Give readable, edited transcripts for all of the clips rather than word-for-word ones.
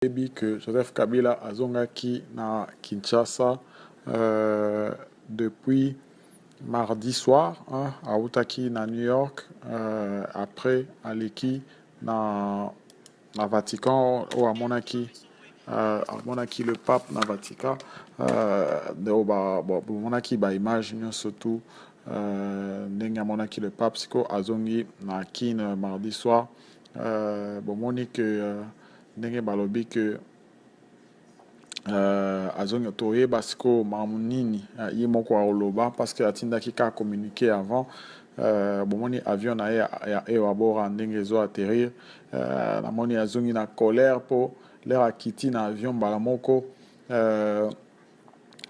Ebi que Joseph Kabila azongaki na Kinshasa depuis mardi soir, hein, autaki na New York, après aleki na Vatican oyo amonaki le pape na Vatican, oyo bomonaki baimage nyonso tu, ndenge amonaki le pape sikoyo azongi na kine mardi soir. Bomoni ke ndenge balobi ke azongi toyeba sikoyo makambo nini ye moko aoloba parce que atindaki kaka communiqué avant. Bomoni avion na ye eyo abora ndenge ezo atterrir, namoni azongi na colère mpo lere akiti na avion mbala moko,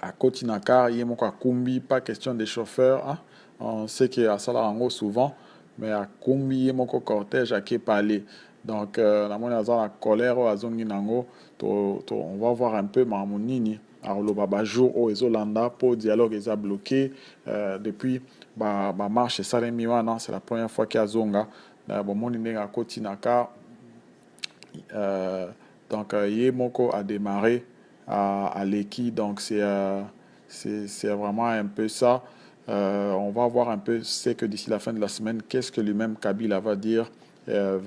akoti na car ye moko akumbi, pas question de chauffeur, hein? On sait que asala yango souvent, mais akumbi ye moko cortège akepale. Donc namoni aza na colère oyo azongi nango, on va voir un peu makambo nini aoloba bajour oyo ezolanda mpo dialogue eza bloqué depuis bamarche esalemi wana. C'est la première fois ke azonga, bomoni ndenge akoti na car, donc ye moko a démarré à l'Eki, donc c'est vraiment un peu ça. On va voir un peu ce que d'ici la fin de la semaine, qu'est-ce que lui-même Kabila va dire.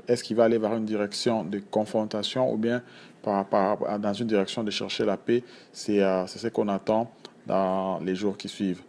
Est-ce qu'il va aller vers une direction de confrontation ou bien dans une direction de chercher la paix? C'est ce qu'on attend dans les jours qui suivent.